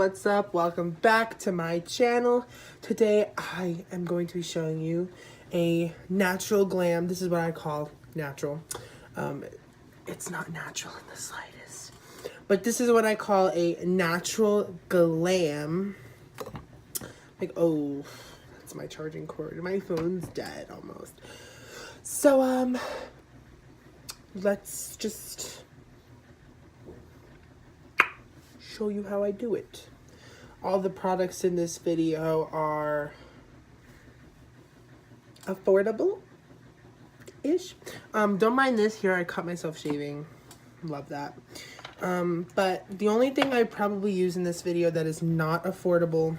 what's up? Welcome back to my channel. Today I am going to be showing you a natural glam. This is what I call natural. It's not natural in the slightest, but this is what I call a natural glam. Like, oh, that's my charging cord. My phone's dead almost. So let's just show you how I do it. All the products in this video are affordable-ish. Don't mind this here. I cut myself shaving. Love that. But the only thing I probably use in this video that is not affordable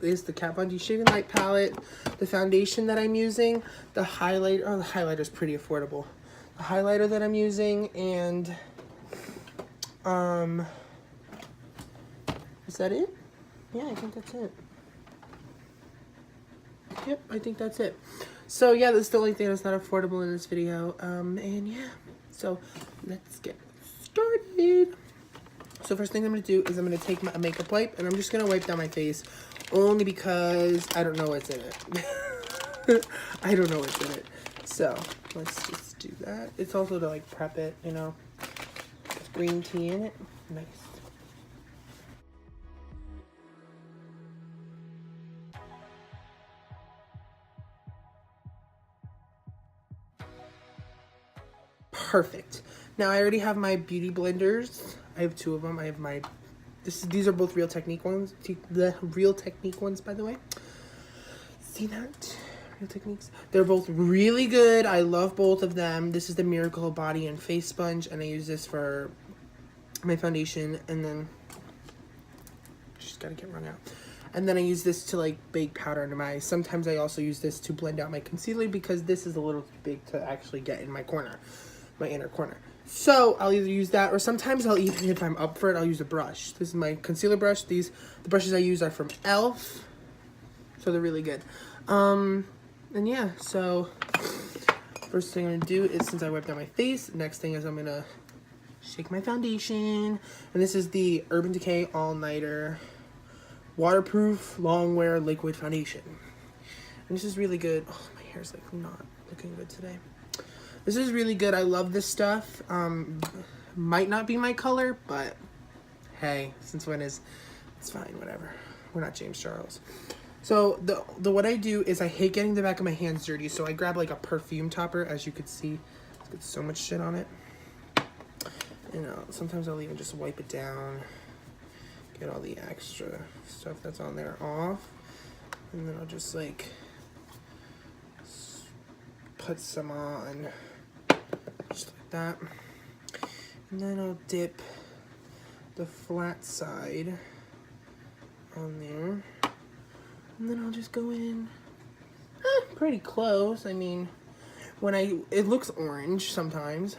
is the Kat Von D Shaving Light palette, the foundation that I'm using, the highlighter. Oh, the highlighter is pretty affordable. The highlighter that I'm using, and is that it? Yeah, I think that's it. Yep, I think that's it. So yeah, that's the only thing that's not affordable in this video. And yeah, so let's get started. So first thing I'm gonna do is I'm gonna take my makeup wipe and I'm just gonna wipe down my face, only because I don't know what's in it. I don't know what's in it. So let's just do that. It's also to like prep it, you know. There's green tea in it. Nice. Perfect. Now I already have my beauty blenders. I have two of them. I have my these are both Real Technique ones. The Real Technique ones, by the way. See that? Real Techniques. They're both really good. I love both of them. This is the Miracle Body and Face Sponge, and I use this for my foundation, and then just gotta get run out. And then I use this to like bake powder into my eyes. Sometimes I also use this to blend out my concealer because this is a little too big to actually get in my corner. My inner corner. So I'll either use that, or sometimes I'll, even if I'm up for it, I'll use a brush. This is my concealer brush. The brushes I use are from e.l.f. So they're really good. And yeah, so first thing I'm gonna do is, since I wiped down my face, next thing is I'm gonna shake my foundation. And this is the Urban Decay All Nighter Waterproof Long Wear Liquid Foundation. And this is really good. Oh, my hair's like not looking good today. This is really good. I love this stuff. Might not be my color, but hey, since when is, it's fine, whatever. We're not James Charles. So the what I do is I hate getting the back of my hands dirty, so I grab like a perfume topper. As you can see, it's got so much shit on it. You know, sometimes I'll even just wipe it down, get all the extra stuff that's on there off, and then I'll just like put some on. Just like that. And then I'll dip the flat side on there. And then I'll just go in pretty close. I mean, it looks orange sometimes.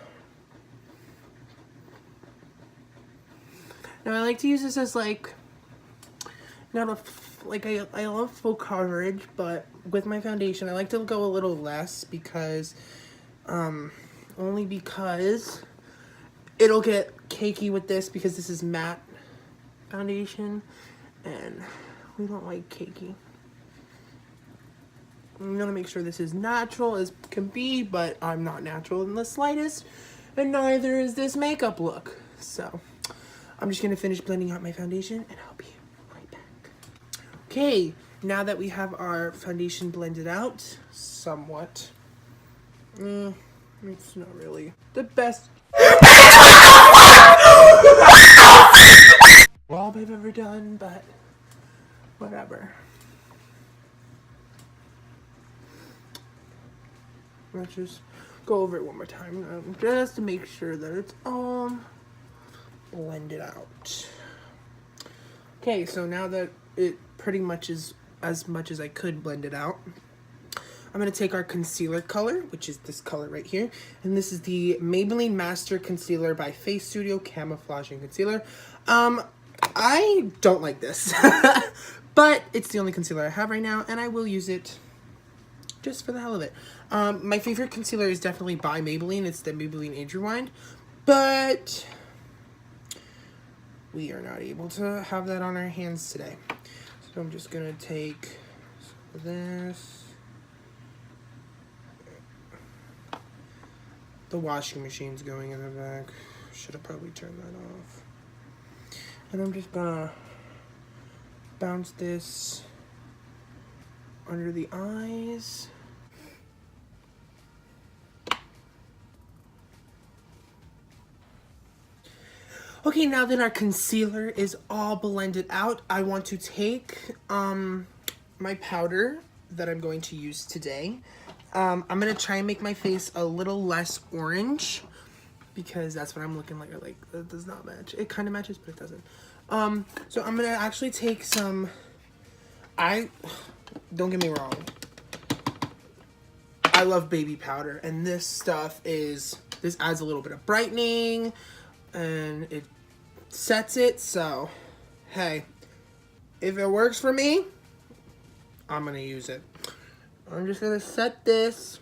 Now I like to use this as like, not a, like I love full coverage, but with my foundation I like to go a little less because, only because it'll get cakey with this, because this is matte foundation and we don't like cakey. I'm gonna make sure this is natural as can be, but I'm not natural in the slightest, and neither is this makeup look. So I'm just gonna finish blending out my foundation and I'll be right back. Okay, now that we have our foundation blended out somewhat, it's not really the best job I've ever done, but whatever. Let's just go over it one more time, just to make sure that it's all blended out. Okay, so now that it pretty much is as much as I could blend it out, I'm going to take our concealer color, which is this color right here. And this is the Maybelline Master Concealer by Face Studio Camouflaging Concealer. I don't like this, but it's the only concealer I have right now, and I will use it just for the hell of it. My favorite concealer is definitely by Maybelline. It's the Maybelline Age Rewind, but we are not able to have that on our hands today. So I'm just gonna take some of this. The washing machine's going in the back. Should have probably turned that off. And I'm just gonna bounce this under the eyes. Okay, now that our concealer is all blended out, I want to take my powder that I'm going to use today. I'm gonna try and make my face a little less orange because that's what I'm looking like. That does not match. It kind of matches, but it doesn't. So I'm gonna actually take some. Don't get me wrong. I love baby powder, and this stuff this adds a little bit of brightening, and it sets it. So, hey, if it works for me, I'm gonna use it. I'm just gonna set this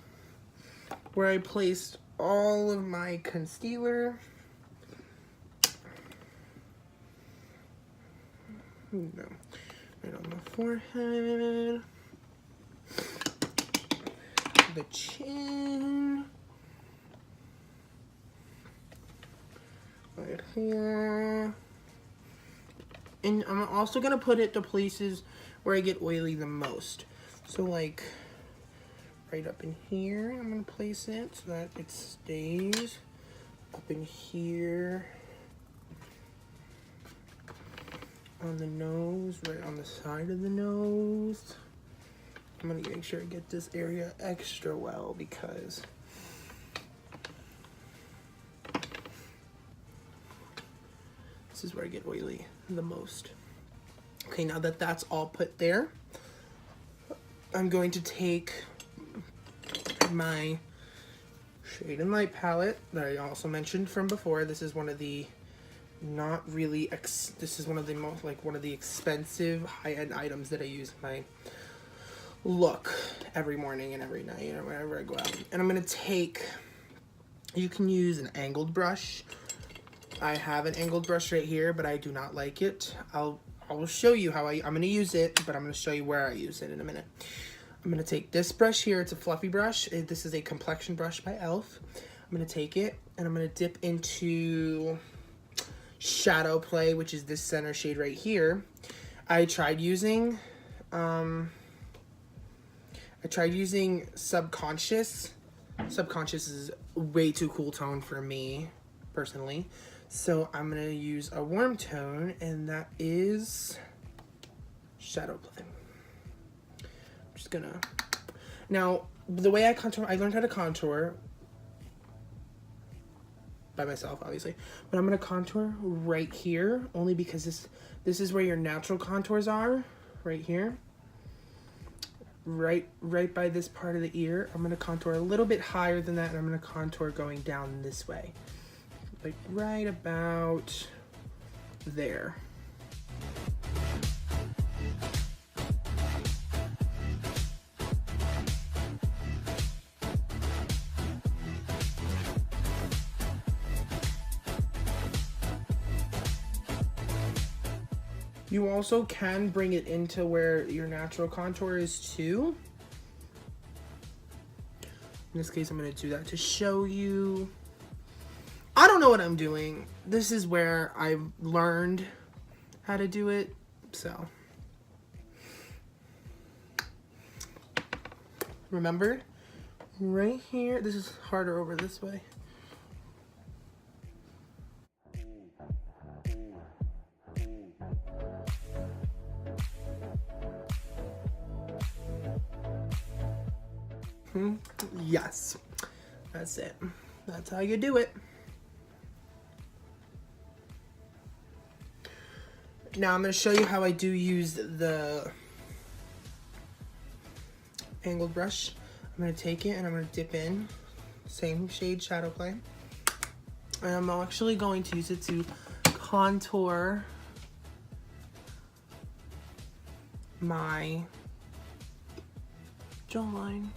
where I placed all of my concealer. No, right on the forehead, the chin, right here. And I'm also gonna put it to places where I get oily the most. So like right up in here, I'm gonna place it so that it stays up in here. On the nose, right on the side of the nose. I'm gonna make sure I get this area extra well because this is where I get oily the most. Okay, now that that's all put there, I'm going to take my Shade and Light palette that I also mentioned from before. This is one of the this is one of the most one of the expensive high-end items that I use in my look every morning and every night or whenever I go out. And I'm gonna take, you can use an angled brush. I have an angled brush right here, but I do not like it. I will show you how I'm gonna use it, but I'm gonna show you where I use it in a minute. I'm gonna take this brush here. It's a fluffy brush. This is a complexion brush by e.l.f. I'm gonna take it and I'm gonna dip into Shadow Play, which is this center shade right here. I tried using Subconscious. Subconscious is way too cool tone for me personally, so I'm gonna use a warm tone, and that is Shadow Play. I'm just gonna, now the way I contour, I learned how to contour by myself, obviously, but I'm gonna contour right here only because this is where your natural contours are, right here, right by this part of the ear. I'm gonna contour a little bit higher than that, and I'm gonna contour going down this way, like right about there. You also can bring it into where your natural contour is too. In this case, I'm gonna do that to show you. I don't know what I'm doing. This is where I've learned how to do it, so. Remember, right here, this is harder over this way. Yes, that's it. That's how you do it. Now I'm going to show you how I do use the angled brush. I'm going to take it and I'm going to dip in, same shade, Shadow Play. And I'm actually going to use it to contour my jawline.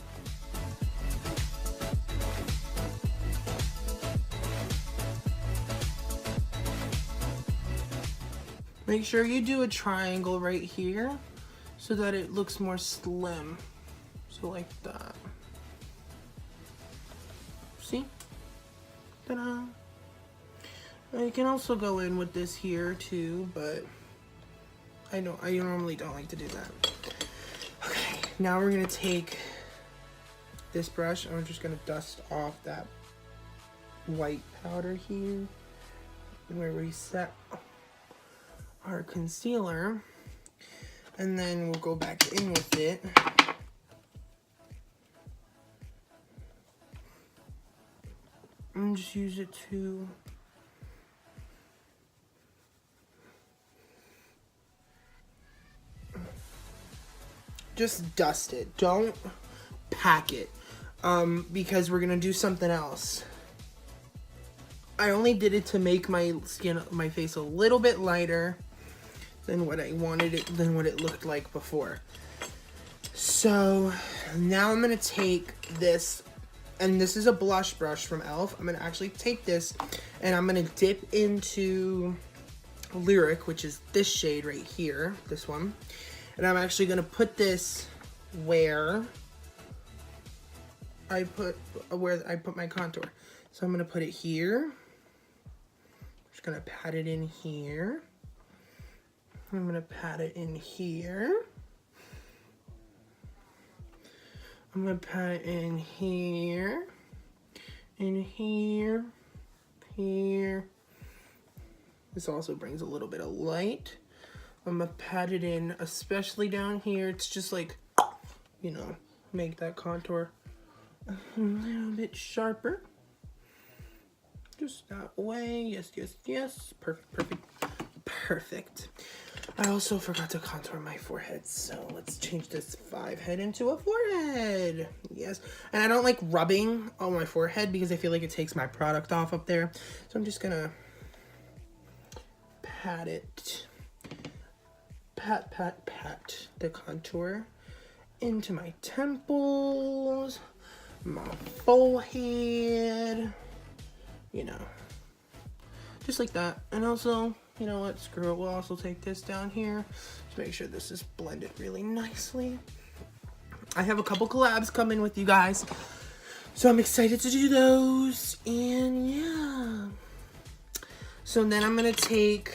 Make sure you do a triangle right here so that it looks more slim. So like that. See? Ta-da! You can also go in with this here too, but I normally don't like to do that. Okay, now we're gonna take this brush and we're just gonna dust off that white powder here where we set our concealer, and then we'll go back in with it. And just use it to just dust it. Don't pack it, because we're gonna do something else. I only did it to make my skin, my face a little bit lighter than what I wanted it, than what it looked like before. So now I'm gonna take this, and this is a blush brush from e.l.f. I'm gonna actually take this and I'm gonna dip into Lyric, which is this shade right here, this one. And I'm actually gonna put this where I put my contour. So I'm gonna put it here. Just gonna pat it in here. I'm gonna pat it in here. I'm gonna pat it in here, here. This also brings a little bit of light. I'm gonna pat it in, especially down here. It's just like, you know, make that contour a little bit sharper. Just that way. Yes, yes, yes. Perfect, perfect, perfect. I also forgot to contour my forehead, so let's change this 5 head into a forehead. Yes, and I don't like rubbing on my forehead because I feel like it takes my product off up there. So I'm just gonna pat it. Pat, pat, pat the contour into my temples, my forehead, you know, just like that. And also, you know what, screw it, we'll also take this down here to make sure this is blended really nicely. I have a couple collabs coming with you guys, so I'm excited to do those, and yeah. So then I'm gonna take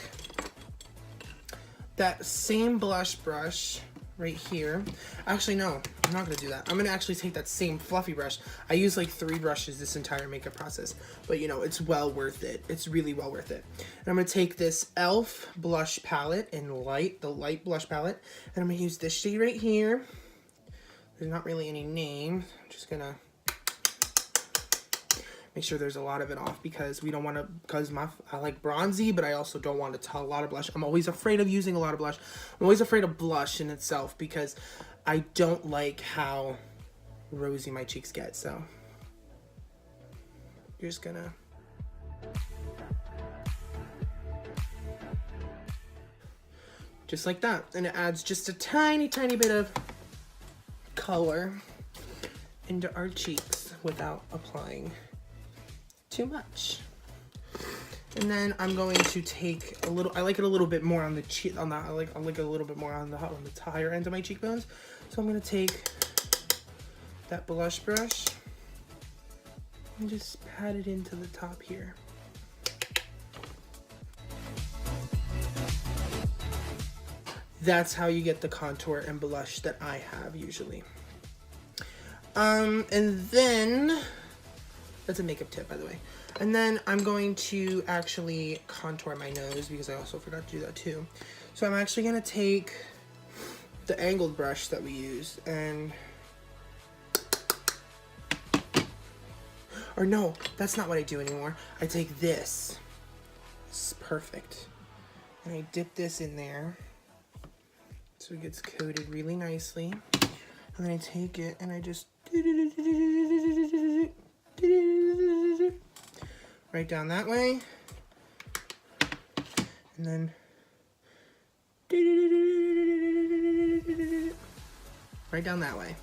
that same blush brush right here. Actually, no, I'm not gonna do that. I'm gonna actually take that same fluffy brush. I use like 3 brushes this entire makeup process, but you know, it's well worth it. It's really well worth it. And I'm gonna take this e.l.f. blush palette in the light blush palette, and I'm gonna use this shade right here. There's not really any name. I'm just gonna make sure there's a lot of it off because we don't want to, because I like bronzy, but I also don't want to tell a lot of blush. I'm always afraid of using a lot of blush. I'm always afraid of blush in itself because I don't like how rosy my cheeks get. So you're just gonna just like that, and it adds just a tiny bit of color into our cheeks without applying too much. And then I'm going to take a little, I like it a little bit more on the cheek, I like it a little bit more on the higher end of my cheekbones. So I'm going to take that blush brush and just pat it into the top here. That's how you get the contour and blush that I have usually. And then, that's a makeup tip, by the way. And then I'm going to actually contour my nose because I also forgot to do that too. So I'm actually gonna take the angled brush that we use and, or no, that's not what I do anymore. I take this. This is perfect. And I dip this in there so it gets coated really nicely. And then I take it and I just right down that way, and then right down that way.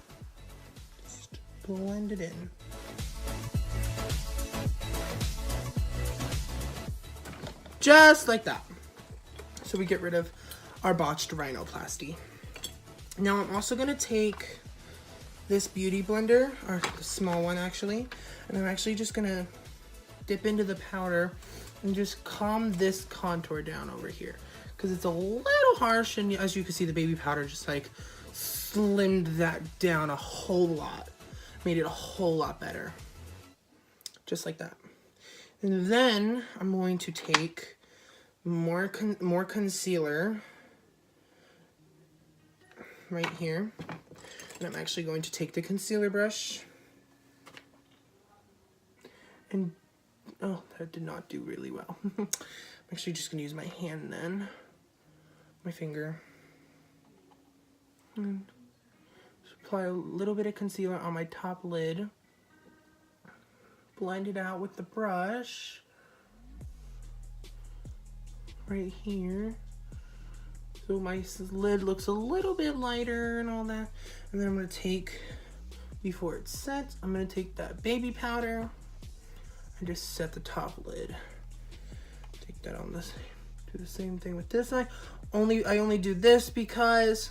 Just blend it in. Just like that. so we get rid of our botched rhinoplasty. Now I'm also gonna take this beauty blender, or the small one actually, and I'm actually just gonna dip into the powder and just calm this contour down over here, because it's a little harsh, and as you can see, the baby powder just like slimmed that down a whole lot, made it a whole lot better, just like that. And then I'm going to take more concealer right here, and I'm actually going to take the concealer brush and, oh, that did not do really well. I'm actually just gonna use my hand then, my finger, and just apply a little bit of concealer on my top lid, blend it out with the brush right here, so my lid looks a little bit lighter and all that. And then I'm gonna take, before it sets, I'm gonna take that baby powder and just set the top lid. Take that on this, do the same thing with this side. I only do this because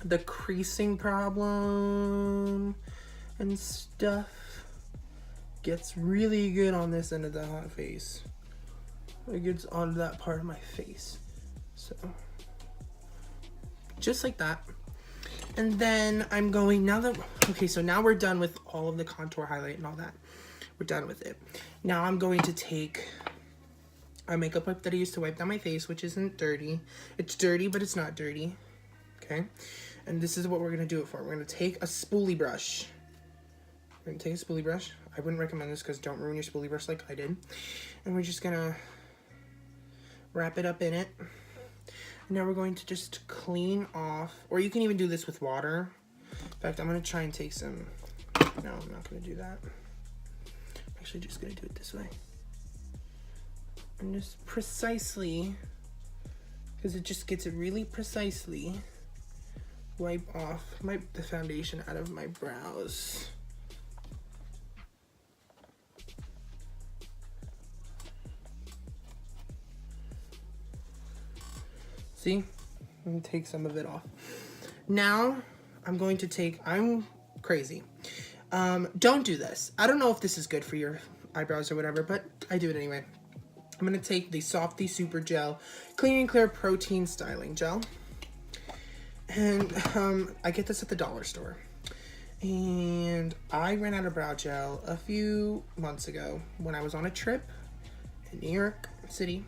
the creasing problem and stuff gets really good on this end of the hot face. It gets on that part of my face. So, just like that. And then I'm going, now that, okay, so now we're done with all of the contour, highlight, and all that. We're done with it. Now I'm going to take a makeup wipe that I used to wipe down my face, which isn't dirty. It's dirty, but it's not dirty, okay? And this is what we're gonna do it for. We're gonna take a spoolie brush. We're gonna take a spoolie brush. I wouldn't recommend this because don't ruin your spoolie brush like I did. And we're just gonna wrap it up in it. Now we're going to just clean off, or you can even do this with water. In fact, I'm gonna try and take some, no, I'm not gonna do that. I'm actually just gonna do it this way. And just precisely, because it just gets it really precisely, wipe off the foundation out of my brows. See, I'm gonna take some of it off. Now I'm going to take, I'm crazy. Don't do this. I don't know if this is good for your eyebrows or whatever, but I do it anyway. I'm gonna take the Softy Super Gel Clean and Clear Protein Styling Gel. And I get this at the dollar store. And I ran out of brow gel a few months ago when I was on a trip in New York City.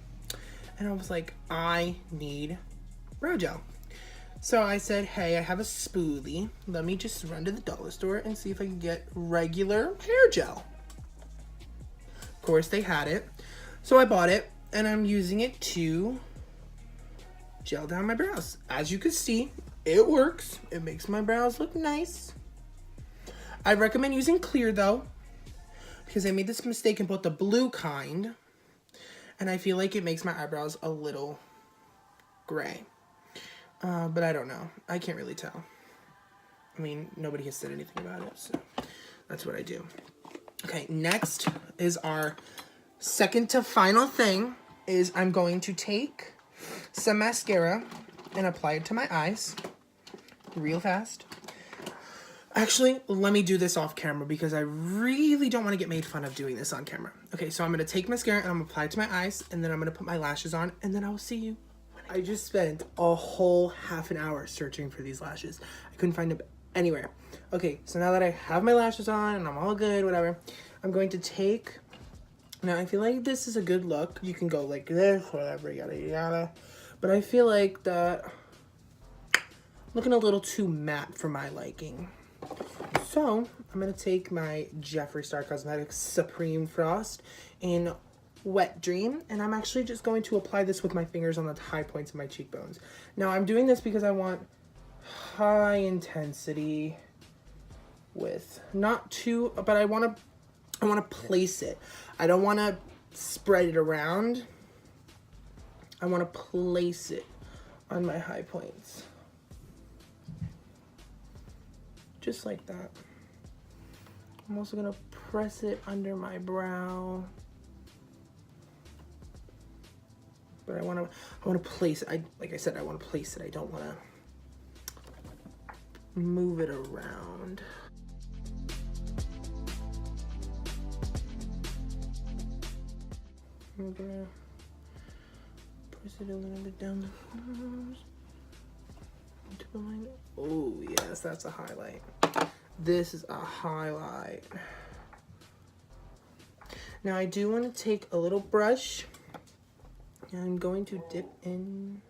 And I was like, I need brow gel. So I said, hey, I have a spoolie. Let me just run to the dollar store and see if I can get regular hair gel. Of course, they had it. So I bought it, and I'm using it to gel down my brows. As you can see, it works. It makes my brows look nice. I recommend using clear, though, because I made this mistake and bought the blue kind, and I feel like it makes my eyebrows a little gray. But I don't know. I can't really tell. I mean, nobody has said anything about it, so that's what I do. Okay, next is our second to final thing, is I'm going to take some mascara and apply it to my eyes real fast. Actually, let me do this off camera because I really don't want to get made fun of doing this on camera. Okay, so I'm going to take mascara and I'm going to apply it to my eyes, and then I'm going to put my lashes on, and then I will see you. I just spent a whole half an hour searching for these lashes. I couldn't find them anywhere. Okay, so now that I have my lashes on and I'm all good, whatever, I'm going to take, now I feel like this is a good look. You can go like this, whatever, yada yada. But I feel like that looking a little too matte for my liking. So I'm gonna take my Jeffree Star Cosmetics Supreme Frost in Wet Dream, and I'm actually just going to apply this with my fingers on the high points of my cheekbones. Now I'm doing this because I want high intensity with not too, but I want to place it. I don't want to spread it around. I want to place it on my high points. Just like that. I'm also going to press it under my brow. but I want to place it. Like I said, I want to place it. I don't want to move it around. I'm gonna press it a little bit down the corners. Oh yes, that's a highlight. This is a highlight. Now I do want to take a little brush and I'm going to dip in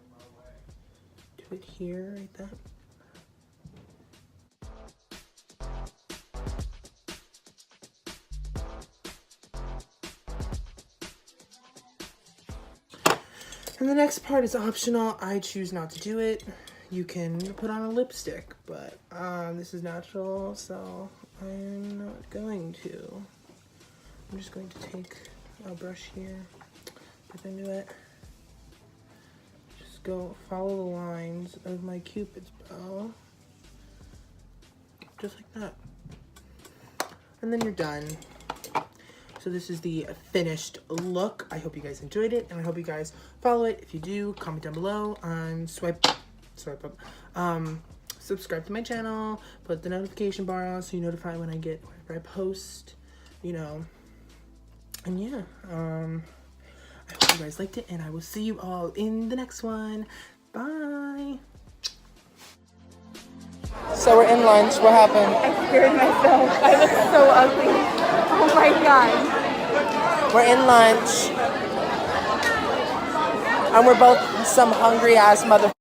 to it here, like that. And the next part is optional. I choose not to do it. You can put on a lipstick, but this is natural, so I'm not going to. I'm just going to take a brush here, dip into it. Just go follow the lines of my Cupid's bow. Just like that. And then you're done. So this is the finished look. I hope you guys enjoyed it, and I hope you guys follow it. If you do, comment down below and swipe up. Subscribe to my channel, put the notification bar on so you notify when I get whenever I post, you know. And yeah, I hope you guys liked it, and I will see you all in the next one. Bye. So we're in lunch. What happened? I scared myself. I look so ugly. Oh my god. We're in lunch, and we're both some hungry ass mother.